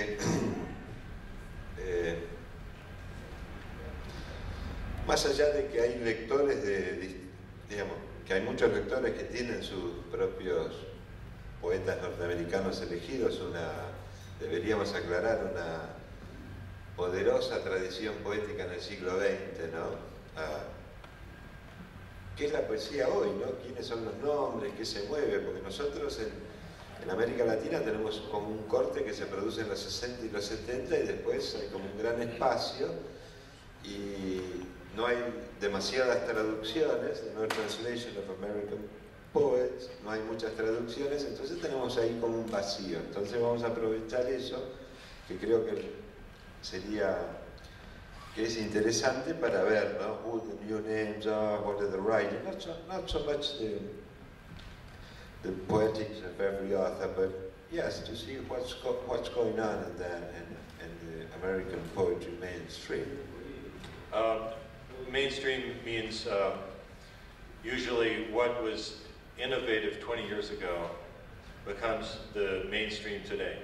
que más allá de que hay lectores digamos, que hay muchos lectores que tienen sus propios poetas norteamericanos elegidos, deberíamos aclarar una poderosa tradición poética en el siglo XX, ¿no? ¿Qué es la poesía hoy, no? ¿Quiénes son los nombres? ¿Qué se mueve? Porque nosotros en América Latina tenemos como un corte que se produce en los 60 y los 70 y después hay como un gran espacio y no hay demasiadas traducciones, no hay translation of American poets, no hay muchas traducciones, entonces tenemos ahí como un vacío. Entonces vamos a aprovechar eso, que creo que es interesante para ver, ¿no? Who the new names are, what are the writing, not so much the poetics of every author, but yes, to see what's going on in the American poetry mainstream. Mainstream means usually what was innovative 20 years ago becomes the mainstream today.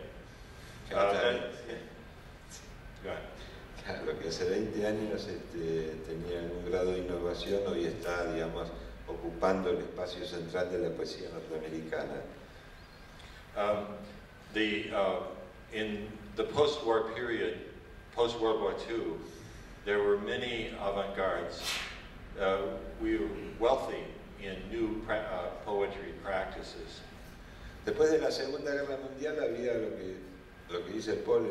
Go ahead. Lo que hace 20 años tenía un grado de innovación, hoy está, digamos, ocupando el espacio central de la poesía norteamericana. In the post-war period, post-World War II, there were many avant-gardes. We were wealthy in new poetry practices. Después de la Segunda Guerra Mundial había lo que dice Paul,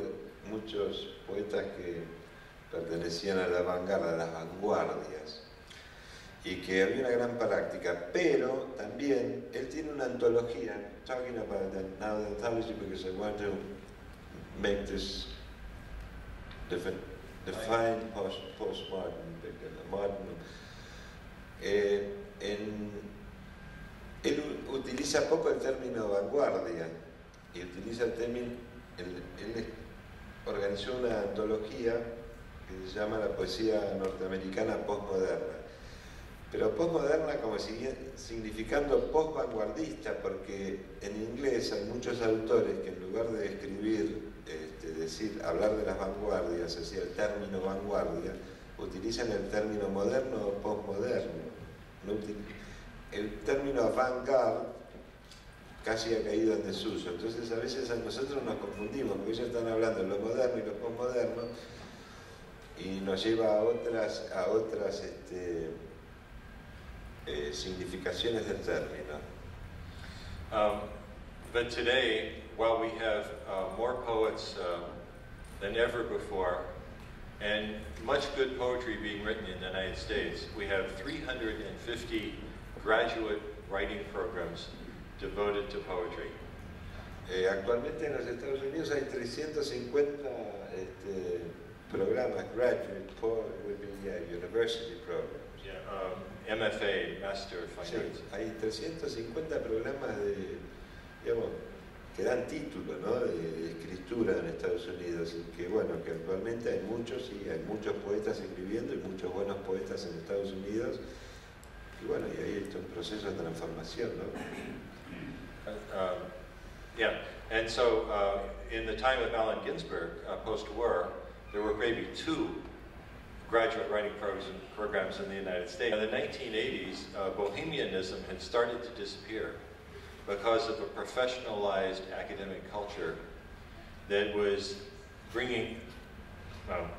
muchos poetas que pertenecían a la vanguardia, a las vanguardias, y que había una gran práctica, pero también él tiene una antología, talking about that now, the anthology, because I want to make this define postmodern, modern. Él utiliza poco el término vanguardia y utiliza el término, él organizó una antología que se llama la poesía norteamericana postmoderna, pero postmoderna como significando postvanguardista, porque en inglés hay muchos autores que en lugar de escribir, hablar de las vanguardias, es decir, el término vanguardia, utilizan el término moderno o postmoderno. El término avant-garde casi ha caído en desuso, entonces a veces a nosotros nos confundimos, porque ellos están hablando de lo moderno y lo postmoderno, y nos lleva a otras significaciones del término. But today, while we have more poets than ever before, and much good poetry being written in the United States, we have 350 graduate writing programs devoted to poetry. Actualmente en los Estados Unidos hay 350 programas, graduate university programs. Yeah, MFA, Master of Fine Arts. Sí, hay 350 programas digamos, que dan título, ¿no? de escritura en Estados Unidos, y que bueno, que actualmente hay muchos poetas escribiendo y muchos buenos poetas en Estados Unidos, y bueno, y ahí está un proceso de transformación, ¿no? Yeah, and so in the time of Allen Ginsberg, post-war, there were maybe 2 graduate writing programs in the United States. In the 1980s, bohemianism had started to disappear because of a professionalized academic culture that was bringing...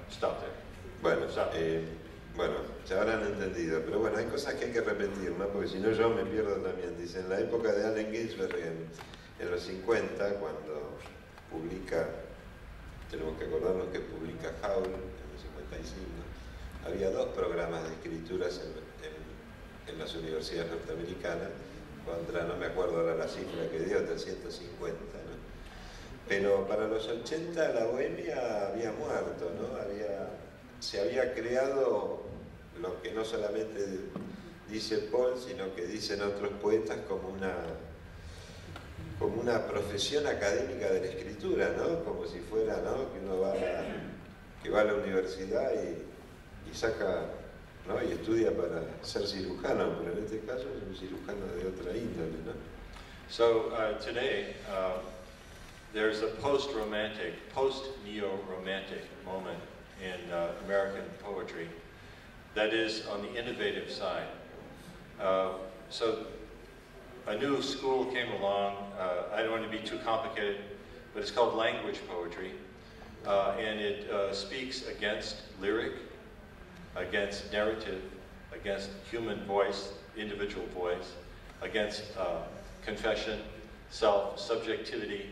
stop there. Bueno, Stop. Bueno, ya habrán entendido, pero bueno, hay cosas que hay que repetir, ¿no? Porque si no yo me pierdo también. Dice, en la época de Allen Ginsberg, en los 50, cuando publica, tenemos que acordarnos que publica Hoover en el 55, había 2 programas de escrituras en las universidades norteamericanas, contra, no me acuerdo ahora la cifra que dio, 350, ¿no? Pero para los 80 la bohemia había muerto, ¿no? Se había creado lo que no solamente dice Paul, sino que dicen otros poetas como una profesión académica de la escritura, ¿no? Como si fuera, ¿no? Que uno va a la universidad y saca, ¿no? Y estudia para ser cirujano, pero en este caso es un cirujano de otra índole, ¿no? So today, there's a post-romantic, post-neo-romantic moment in American poetry that is on the innovative side. So a new school came along. I don't want to be too complicated, but it's called language poetry, and it speaks against lyric, against narrative, against human voice, individual voice, against confession, self, subjectivity.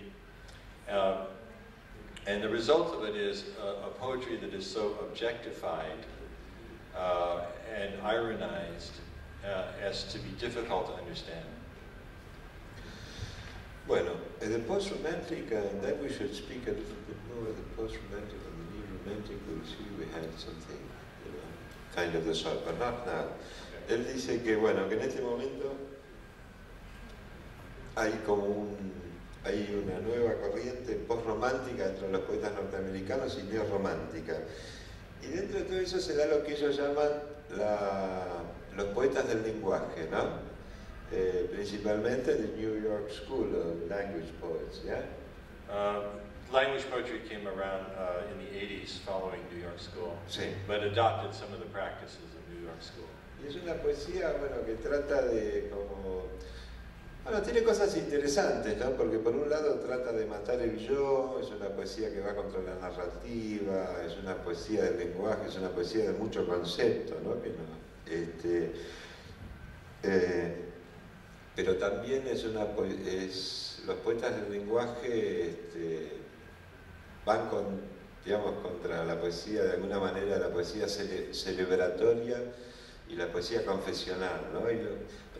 And the result of it is a poetry that is so objectified and ironized as to be difficult to understand. Bueno, the post-romantic, and then we should speak a little bit more of the post-romantic and the neo-romantic. We'll see we had something, you know, kind of the sort, but not now. Okay. Él dice que, bueno, que en este momento hay como hay una nueva corriente post-romántica entre los poetas norteamericanos y neo-romántica. Y dentro de todo eso se da lo que ellos llaman los poetas del lenguaje, ¿no? Principalmente the New York School of Language Poets, yeah? Language poetry came around in the 80s following New York School, sí, but adopted some of the practices of New York School. Y es una poesía, bueno, que trata de como... Bueno, tiene cosas interesantes, ¿no? Porque por un lado trata de matar el yo, es una poesía que va contra la narrativa, es una poesía del lenguaje, es una poesía de mucho concepto, ¿no? Que no pero también es los poetas del lenguaje van digamos, contra la poesía, de alguna manera, la poesía celebratoria y la poesía confesional, ¿no?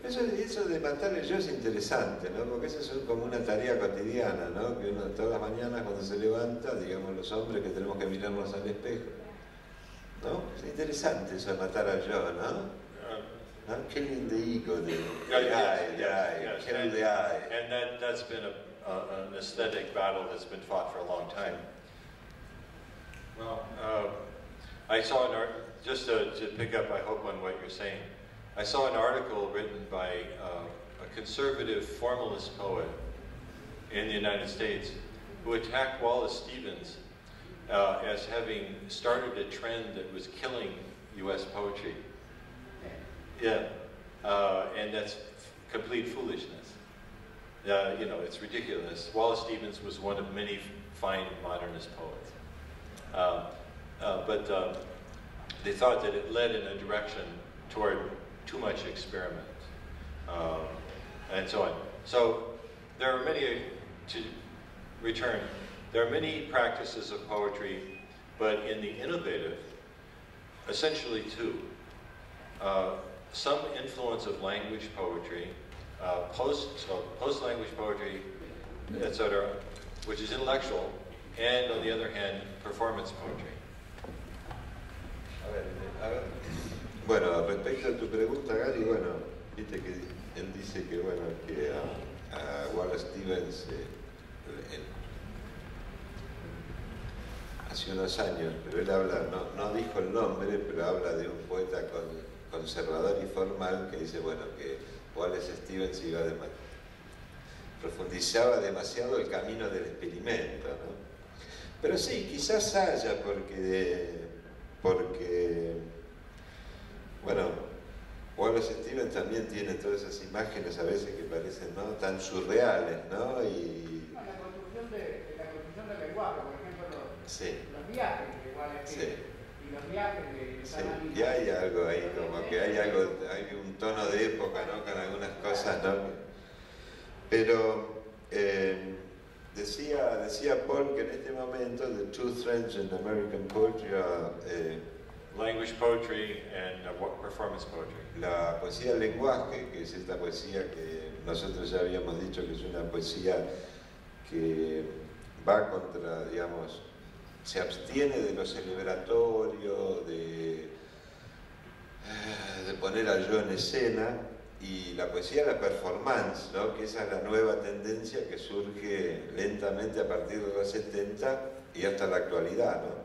Eso de matar el yo es interesante, ¿no? Porque eso es como una tarea cotidiana, ¿no? Que uno todas las mañanas cuando se levanta, digamos los hombres que tenemos que mirarnos al espejo, ¿no? Es interesante eso de matar al yo, ¿no? Killing the ego, the eye, kill the eye. And that's been an aesthetic battle that's been fought for a long time. Well, I saw just to pick up, I hope, on what you're saying, I saw an article written by a conservative formalist poet in the United States who attacked Wallace Stevens as having started a trend that was killing U.S. poetry. Yeah, and that's complete foolishness. You know, it's ridiculous. Wallace Stevens was one of many fine modernist poets. But they thought that it led in a direction toward too much experiment, and so on. So there are many, to return, there are many practices of poetry, but in the innovative, essentially two. Some influence of language poetry, post-language poetry, etc., which is intellectual, and on the other hand, performance poetry. A ver. Bueno, respecto a tu pregunta, Gary, bueno, viste que él dice que, bueno, que a Wallace Stevens hace unos años, pero él habla, no dijo el nombre, pero habla de un poeta conservador y formal que dice, bueno, que Wallace Stevens profundizaba demasiado el camino del experimento, ¿no? Pero sí, quizás haya, porque bueno, Wallace Stevens también tiene todas esas imágenes a veces que parecen, ¿no?, tan surreales, ¿no? Y la construcción del lenguaje, por ejemplo, sí, los viajes de Wallace Stevens, sí, y los viajes de sí, y hay algo ahí, como que hay un tono de época, ¿no?, con algunas cosas, ¿no? Pero decía Paul que en este momento the two trends in American poetry are language poetry and performance poetry. La poesía del lenguaje, que es esta poesía que nosotros ya habíamos dicho que es una poesía que va contra, digamos, se abstiene de lo celebratorio, de poner al yo en escena, y la poesía de la performance, ¿no?, que esa es la nueva tendencia que surge lentamente a partir de los 70 y hasta la actualidad, ¿no?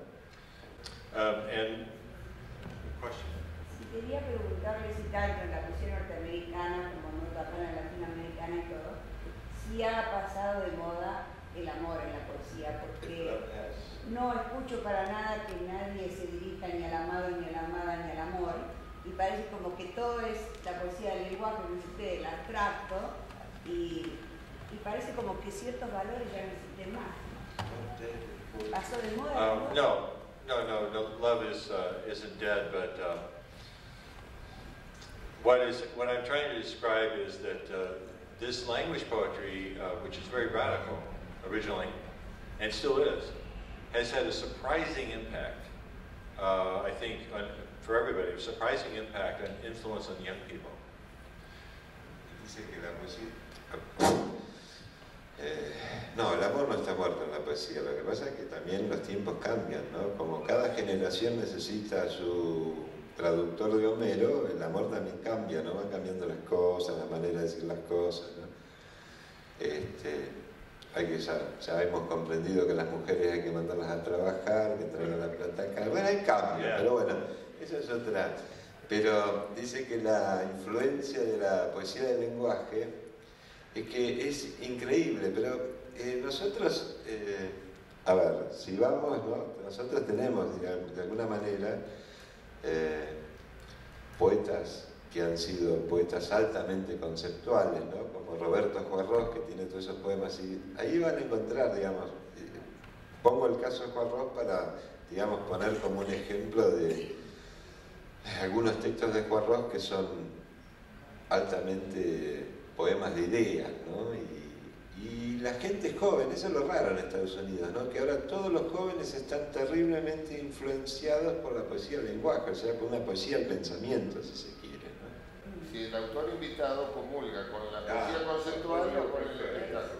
Si quería preguntarle si tanto en la poesía norteamericana como en la latinoamericana y todo, si ha pasado de moda el amor en la poesía, porque no escucho para nada que nadie se dirija ni al amado, ni a la amada, ni al amor, y parece como que todo es la poesía del lenguaje, no existe el abstracto, y parece como que ciertos valores ya no existen más. ¿Pasó de moda? No, love isn't dead, but what I'm trying to describe is that this language poetry, which is very radical originally, and still is, has had a surprising impact, I think, for everybody, a surprising impact and influence on young people. Dice que la poesía... no, el amor no está muerto en la poesía, lo que pasa es que también los tiempos cambian, ¿no? Como cada generación necesita su traductor de Homero, el amor también cambia, ¿no? Van cambiando las cosas, la manera de decir las cosas, ¿no? Ya hemos comprendido que las mujeres hay que mandarlas a trabajar, que traigan la plata acá. Bueno, hay cambios, pero bueno, eso es otra. Pero dice que la influencia de la poesía del lenguaje es que es increíble, pero nosotros, a ver, si vamos, ¿no? Nosotros tenemos, digamos, de alguna manera, poetas que han sido poetas altamente conceptuales, ¿no? Como Roberto Juarros, que tiene todos esos poemas, y ahí van a encontrar, digamos, pongo el caso de Juarros para, digamos, poner como un ejemplo de algunos textos de Juarros que son altamente poemas de ideas, ¿no? Y la gente es joven, eso es lo raro en Estados Unidos, ¿no? Que ahora todos los jóvenes están terriblemente influenciados por la poesía del lenguaje, o sea, por una poesía del pensamiento, si se quiere, ¿no? Si el autor invitado comulga con la poesía conceptual o con el lenguaje.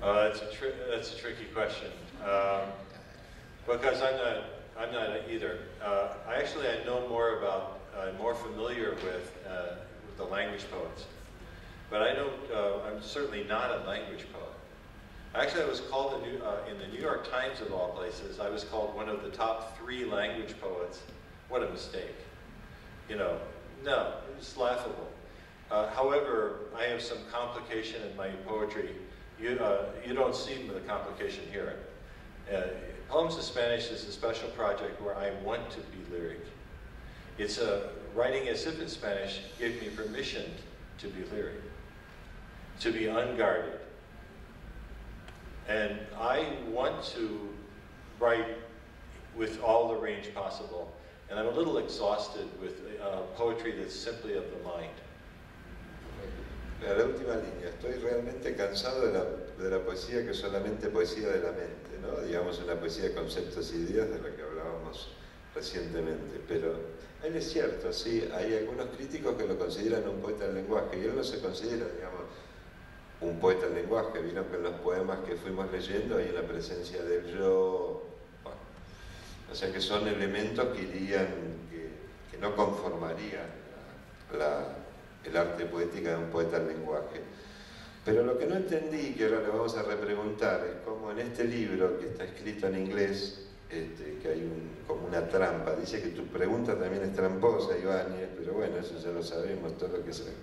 That's a tricky question, because I'm not either. I know more about, more familiar with the language poets. But I don't, I'm certainly not a language poet. Actually, I was called in the New York Times, of all places, I was called one of the top 3 language poets. What a mistake. You know, no, it's laughable. However, I have some complication in my poetry. You don't see the complication here. Poems in Spanish is a special project where I want to be lyric. It's writing as if in Spanish gave me permission to be lyric, to be unguarded. And I want to write with all the range possible. And I'm a little exhausted with poetry that's simply of the mind. La última línea, estoy realmente cansado de la poesía que es solamente poesía de la mente, ¿no? Digamos una poesía de conceptos e ideas de la que hablábamos recientemente, pero él es cierto, sí, hay algunos críticos que lo consideran un poeta del lenguaje, y él no se considera, digamos, un poeta del lenguaje. Vieron que en los poemas que fuimos leyendo hay una presencia del yo, bueno, o sea que son elementos que irían, que no conformarían el arte poética de un poeta del lenguaje. Pero lo que no entendí, que ahora le vamos a repreguntar, es cómo en este libro, que está escrito en inglés, que hay como una trampa, dice que tu pregunta también es tramposa, Ibáñez, pero bueno, eso ya lo sabemos, todo lo que sea.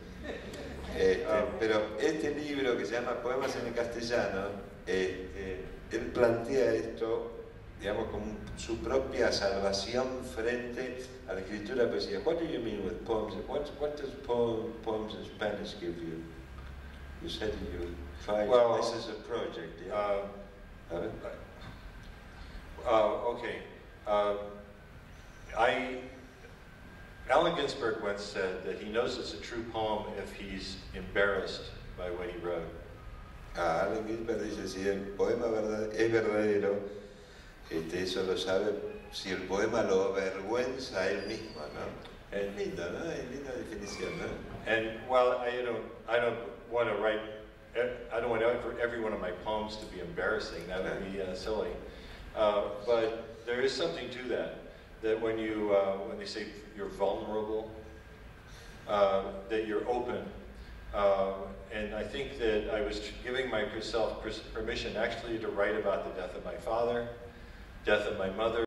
Pero este libro, que se llama Poemas en el Castellano, él plantea esto, digamos, como su propia salvación frente a la escritura de poesía. What do you mean with poems? What does poems in Spanish give you? You said you tried, well, this is a project, yeah? Okay. Allen Ginsberg once said that he knows it's a true poem if he's embarrassed by what he wrote. Allen Ginsberg dice, si el poema es verdadero, eso lo sabe si el poema lo avergüenza a él mismo, ¿no? Es lindo, ¿no? Es linda definición, ¿no? And while I don't want to write, I don't want every one of my poems to be embarrassing. That would be silly. But there is something to that. That when they say you're vulnerable, that you're open. And I think that I was giving myself permission actually to write about the death of my father, death of my mother.